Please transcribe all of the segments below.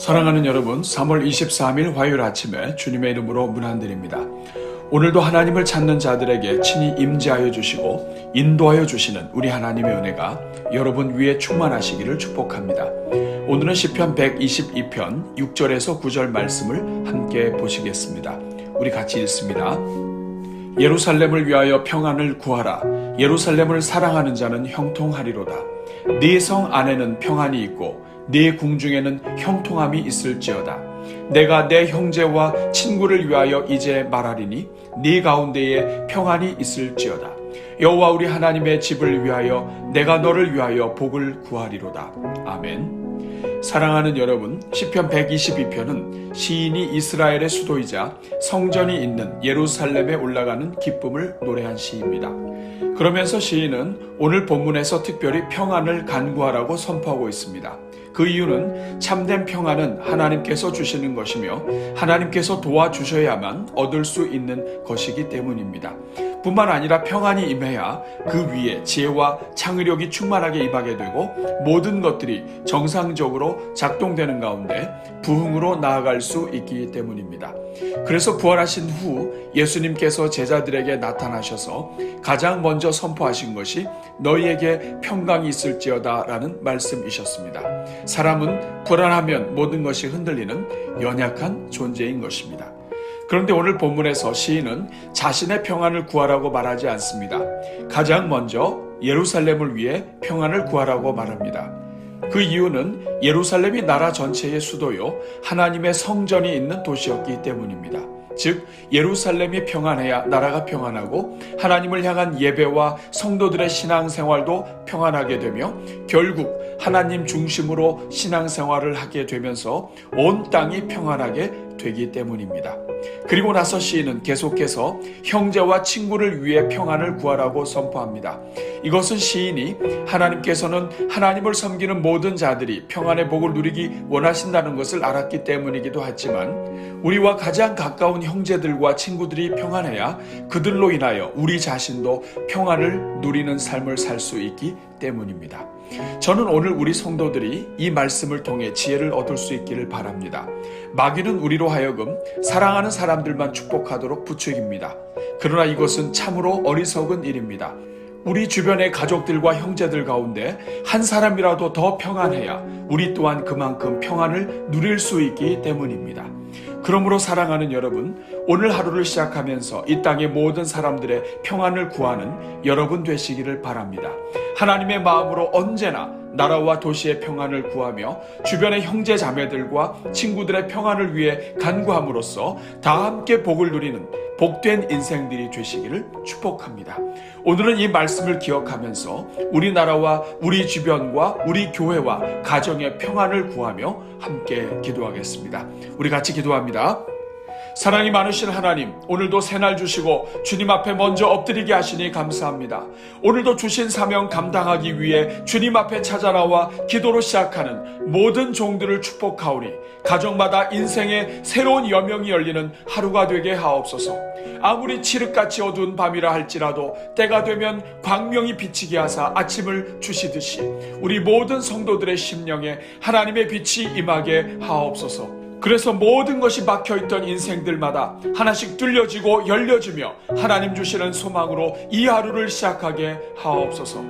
사랑하는 여러분, 3월 23일 화요일 아침에 주님의 이름으로 문안드립니다. 오늘도 하나님을 찾는 자들에게 친히 임재하여 주시고 인도하여 주시는 우리 하나님의 은혜가 여러분 위에 충만하시기를 축복합니다. 오늘은 시편 122편 6절에서 9절 말씀을 함께 보시겠습니다. 우리 같이 읽습니다. 예루살렘을 위하여 평안을 구하라. 예루살렘을 사랑하는 자는 형통하리로다. 네 성 안에는 평안이 있고 네 궁중에는 형통함이 있을지어다. 내가 내 형제와 친구를 위하여 이제 말하리니 네 가운데에 평안이 있을지어다. 여호와 우리 하나님의 집을 위하여 내가 너를 위하여 복을 구하리로다. 아멘. 사랑하는 여러분, 시편 122편은 시인이 이스라엘의 수도이자 성전이 있는 예루살렘에 올라가는 기쁨을 노래한 시입니다. 그러면서 시인은 오늘 본문에서 특별히 평안을 간구하라고 선포하고 있습니다. 그 이유는 참된 평안은 하나님께서 주시는 것이며 하나님께서 도와주셔야만 얻을 수 있는 것이기 때문입니다. 뿐만 아니라 평안이 임해야 그 위에 지혜와 창의력이 충만하게 임하게 되고 모든 것들이 정상적으로 작동되는 가운데 부흥으로 나아갈 수 있기 때문입니다. 그래서 부활하신 후 예수님께서 제자들에게 나타나셔서 가장 먼저 선포하신 것이 너희에게 평강이 있을지어다 라는 말씀이셨습니다. 사람은 불안하면 모든 것이 흔들리는 연약한 존재인 것입니다. 그런데 오늘 본문에서 시인은 자신의 평안을 구하라고 말하지 않습니다. 가장 먼저 예루살렘을 위해 평안을 구하라고 말합니다. 그 이유는 예루살렘이 나라 전체의 수도요 하나님의 성전이 있는 도시였기 때문입니다. 즉 예루살렘이 평안해야 나라가 평안하고 하나님을 향한 예배와 성도들의 신앙생활도 평안하게 되며 결국 하나님 중심으로 신앙생활을 하게 되면서 온 땅이 평안하게 되기 때문입니다. 그리고 나서 시인은 계속해서 형제와 친구를 위해 평안을 구하라고 선포합니다. 이것은 시인이 하나님께서는 하나님을 섬기는 모든 자들이 평안의 복을 누리기 원하신다는 것을 알았기 때문이기도 하지만 우리와 가장 가까운 형제들과 친구들이 평안해야 그들로 인하여 우리 자신도 평안을 누리는 삶을 살 수 있기 때문입니다. 저는 오늘 우리 성도들이 이 말씀을 통해 지혜를 얻을 수 있기를 바랍니다. 마귀는 우리로 하여금 사랑하는 사람들만 축복하도록 부추깁니다. 그러나 이것은 참으로 어리석은 일입니다. 우리 주변의 가족들과 형제들 가운데 한 사람이라도 더 평안해야 우리 또한 그만큼 평안을 누릴 수 있기 때문입니다. 그러므로 사랑하는 여러분, 오늘 하루를 시작하면서 이 땅의 모든 사람들의 평안을 구하는 여러분 되시기를 바랍니다. 하나님의 마음으로 언제나 나라와 도시의 평안을 구하며 주변의 형제 자매들과 친구들의 평안을 위해 간구함으로써 다 함께 복을 누리는 복된 인생들이 되시기를 축복합니다. 오늘은 이 말씀을 기억하면서 우리나라와 우리 주변과 우리 교회와 가정의 평안을 구하며 함께 기도하겠습니다. 우리 같이 기도합니다. 사랑이 많으신 하나님, 오늘도 새날 주시고 주님 앞에 먼저 엎드리게 하시니 감사합니다. 오늘도 주신 사명 감당하기 위해 주님 앞에 찾아나와 기도로 시작하는 모든 종들을 축복하오니 가정마다 인생의 새로운 여명이 열리는 하루가 되게 하옵소서. 아무리 칠흑같이 어두운 밤이라 할지라도 때가 되면 광명이 비치게 하사 아침을 주시듯이 우리 모든 성도들의 심령에 하나님의 빛이 임하게 하옵소서. 그래서 모든 것이 막혀있던 인생들마다 하나씩 뚫려지고 열려지며 하나님 주시는 소망으로 이 하루를 시작하게 하옵소서.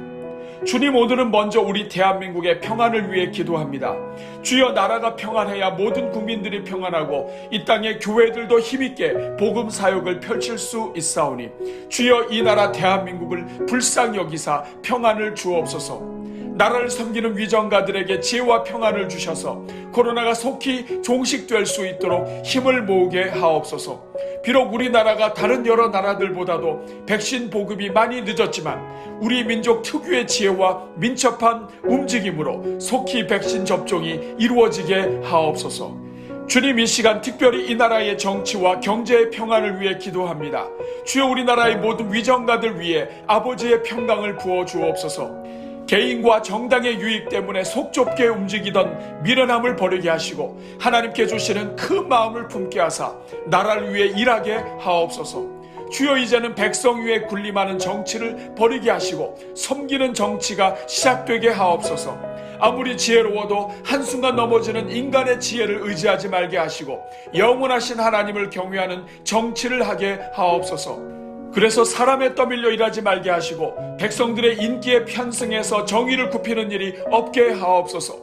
주님, 오늘은 먼저 우리 대한민국의 평안을 위해 기도합니다. 주여, 나라가 평안해야 모든 국민들이 평안하고 이 땅의 교회들도 힘있게 복음 사역을 펼칠 수 있사오니 주여, 이 나라 대한민국을 불쌍히 여기사 평안을 주옵소서. 나라를 섬기는 위정가들에게 지혜와 평안을 주셔서 코로나가 속히 종식될 수 있도록 힘을 모으게 하옵소서. 비록 우리나라가 다른 여러 나라들보다도 백신 보급이 많이 늦었지만 우리 민족 특유의 지혜와 민첩한 움직임으로 속히 백신 접종이 이루어지게 하옵소서. 주님, 이 시간 특별히 이 나라의 정치와 경제의 평안을 위해 기도합니다. 주여, 우리나라의 모든 위정가들 위해 아버지의 평강을 부어 주옵소서. 개인과 정당의 유익 때문에 속 좁게 움직이던 미련함을 버리게 하시고 하나님께 주시는 큰 마음을 품게 하사 나라를 위해 일하게 하옵소서. 주여, 이제는 백성 위에 군림하는 정치를 버리게 하시고 섬기는 정치가 시작되게 하옵소서. 아무리 지혜로워도 한순간 넘어지는 인간의 지혜를 의지하지 말게 하시고 영원하신 하나님을 경외하는 정치를 하게 하옵소서. 그래서 사람에 떠밀려 일하지 말게 하시고 백성들의 인기에 편승해서 정의를 굽히는 일이 없게 하옵소서.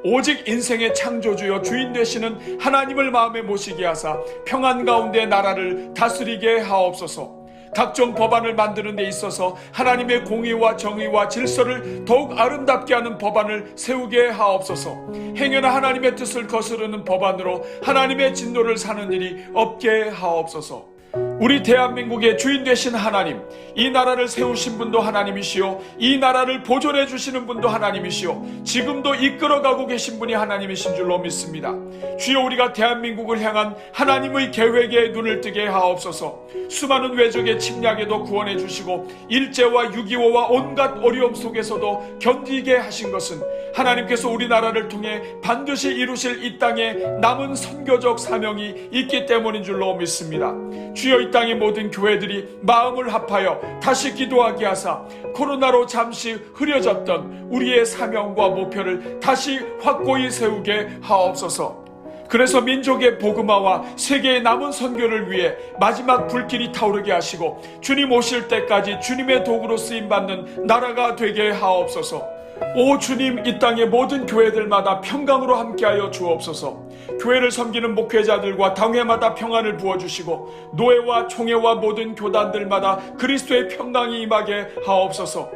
오직 인생의 창조주여 주인 되시는 하나님을 마음에 모시게 하사 평안 가운데 나라를 다스리게 하옵소서. 각종 법안을 만드는 데 있어서 하나님의 공의와 정의와 질서를 더욱 아름답게 하는 법안을 세우게 하옵소서. 행여나 하나님의 뜻을 거스르는 법안으로 하나님의 진노를 사는 일이 없게 하옵소서. 우리 대한민국의 주인 되신 하나님, 이 나라를 세우신 분도 하나님이시오, 이 나라를 보존해 주시는 분도 하나님이시오, 지금도 이끌어가고 계신 분이 하나님이신 줄로 믿습니다. 주여, 우리가 대한민국을 향한 하나님의 계획에 눈을 뜨게 하옵소서. 수많은 외적의 침략에도 구원해 주시고 일제와 6.25와 온갖 어려움 속에서도 견디게 하신 것은 하나님께서 우리나라를 통해 반드시 이루실 이 땅에 남은 선교적 사명이 있기 때문인 줄로 믿습니다. 주여, 이 땅의 모든 교회들이 마음을 합하여 다시 기도하게 하사 코로나로 잠시 흐려졌던 우리의 사명과 목표를 다시 확고히 세우게 하옵소서. 그래서 민족의 복음화와 세계의 남은 선교를 위해 마지막 불길이 타오르게 하시고 주님 오실 때까지 주님의 도구로 쓰임받는 나라가 되게 하옵소서. 오 주님, 이 땅의 모든 교회들마다 평강으로 함께하여 주옵소서. 교회를 섬기는 목회자들과 당회마다 평안을 부어주시고 노회와 총회와 모든 교단들마다 그리스도의 평강이 임하게 하옵소서.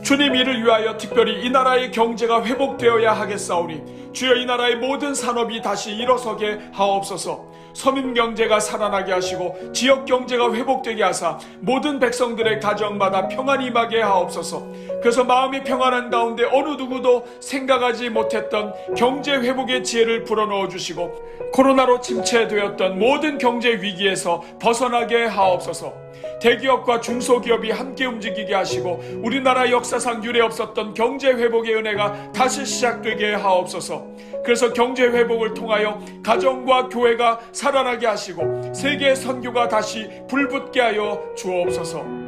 주님, 이를 위하여 특별히 이 나라의 경제가 회복되어야 하겠사오니 주여, 이 나라의 모든 산업이 다시 일어서게 하옵소서. 서민 경제가 살아나게 하시고 지역 경제가 회복되게 하사 모든 백성들의 가정마다 평안이 임하게 하옵소서. 그래서 마음이 평안한 가운데 어느 누구도 생각하지 못했던 경제 회복의 지혜를 불어넣어 주시고 코로나로 침체되었던 모든 경제 위기에서 벗어나게 하옵소서. 대기업과 중소기업이 함께 움직이게 하시고 우리나라 역사상 유례 없었던 경제 회복의 은혜가 다시 시작되게 하옵소서. 그래서 경제 회복을 통하여 가정과 교회가 살아나게 하시고 세계의 선교가 다시 불붙게 하여 주옵소서.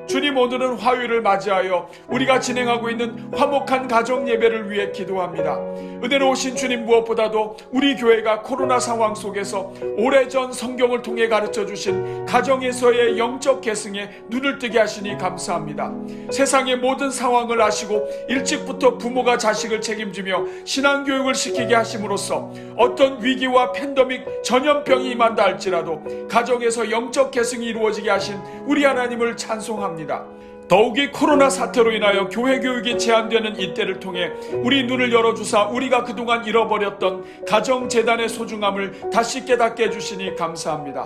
주님, 오늘은 화요일을 맞이하여 우리가 진행하고 있는 화목한 가정 예배를 위해 기도합니다. 은혜로우신 주님, 무엇보다도 우리 교회가 코로나 상황 속에서 오래전 성경을 통해 가르쳐 주신 가정에서의 영적 계승에 눈을 뜨게 하시니 감사합니다. 세상의 모든 상황을 아시고 일찍부터 부모가 자식을 책임지며 신앙교육을 시키게 하심으로써 어떤 위기와 팬데믹 전염병이 임한다 할지라도 가정에서 영적 계승이 이루어지게 하신 우리 하나님을 찬송합니다. 더욱이 코로나 사태로 인하여 교회 교육이 제한되는 이때를 통해 우리 눈을 열어주사 우리가 그동안 잃어버렸던 가정재단의 소중함을 다시 깨닫게 해주시니 감사합니다.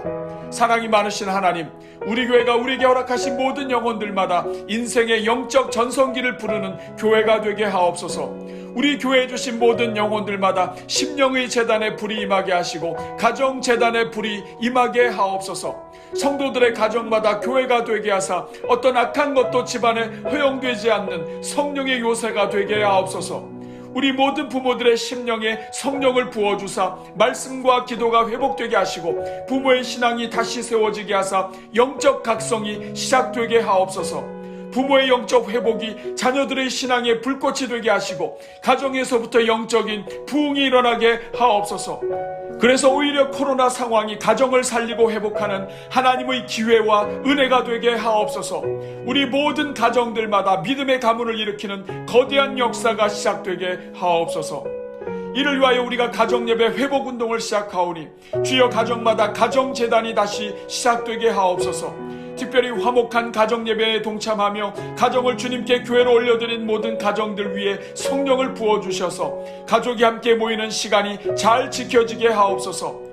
사랑이 많으신 하나님, 우리 교회가 우리에게 허락하신 모든 영혼들마다 인생의 영적 전성기를 부르는 교회가 되게 하옵소서. 우리 교회에 주신 모든 영혼들마다 심령의 재단에 불이 임하게 하시고 가정 재단에 불이 임하게 하옵소서. 성도들의 가정마다 교회가 되게 하사 어떤 악한 것도 집안에 허용되지 않는 성령의 요새가 되게 하옵소서. 우리 모든 부모들의 심령에 성령을 부어주사 말씀과 기도가 회복되게 하시고 부모의 신앙이 다시 세워지게 하사 영적 각성이 시작되게 하옵소서. 부모의 영적 회복이 자녀들의 신앙의 불꽃이 되게 하시고 가정에서부터 영적인 부흥이 일어나게 하옵소서. 그래서 오히려 코로나 상황이 가정을 살리고 회복하는 하나님의 기회와 은혜가 되게 하옵소서. 우리 모든 가정들마다 믿음의 가문을 일으키는 거대한 역사가 시작되게 하옵소서. 이를 위하여 우리가 가정예배 회복운동을 시작하오니 주여, 가정마다 가정재단이 다시 시작되게 하옵소서. 특별히 화목한 가정예배에 동참하며 가정을 주님께 교회로 올려드린 모든 가정들 위해 성령을 부어주셔서 가족이 함께 모이는 시간이 잘 지켜지게 하옵소서.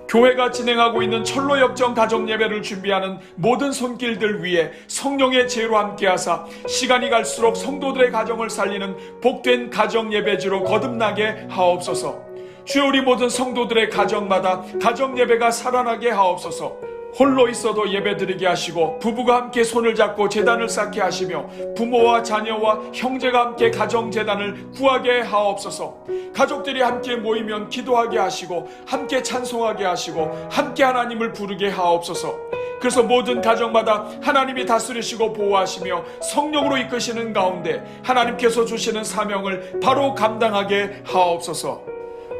교회가 진행하고 있는 철로역정 가정예배를 준비하는 모든 손길들 위해 성령의 지혜로 함께하사 시간이 갈수록 성도들의 가정을 살리는 복된 가정예배지로 거듭나게 하옵소서. 주여, 우리 모든 성도들의 가정마다 가정예배가 살아나게 하옵소서. 홀로 있어도 예배드리게 하시고 부부가 함께 손을 잡고 제단을 쌓게 하시며 부모와 자녀와 형제가 함께 가정제단을 구하게 하옵소서. 가족들이 함께 모이면 기도하게 하시고 함께 찬송하게 하시고 함께 하나님을 부르게 하옵소서. 그래서 모든 가정마다 하나님이 다스리시고 보호하시며 성령으로 이끄시는 가운데 하나님께서 주시는 사명을 바로 감당하게 하옵소서.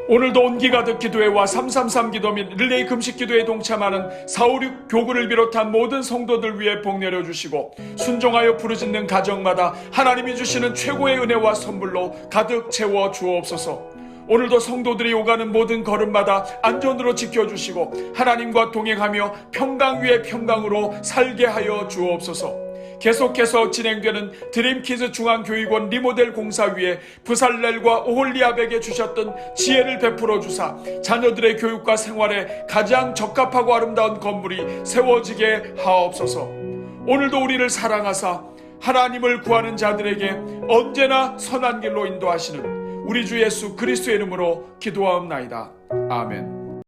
오늘도 온기가득 기도회와 333 기도 및 릴레이 금식 기도에 동참하는 456 교구를 비롯한 모든 성도들 위해 복 내려주시고 순종하여 부르짖는 가정마다 하나님이 주시는 최고의 은혜와 선물로 가득 채워 주옵소서. 오늘도 성도들이 오가는 모든 걸음마다 안전으로 지켜주시고 하나님과 동행하며 평강 위에 평강으로 살게 하여 주옵소서. 계속해서 진행되는 드림키즈 중앙교육원 리모델 공사 위에 부살렐과 오홀리압에게 주셨던 지혜를 베풀어 주사 자녀들의 교육과 생활에 가장 적합하고 아름다운 건물이 세워지게 하옵소서. 오늘도 우리를 사랑하사 하나님을 구하는 자들에게 언제나 선한 길로 인도하시는 우리 주 예수 그리스도의 이름으로 기도하옵나이다. 아멘.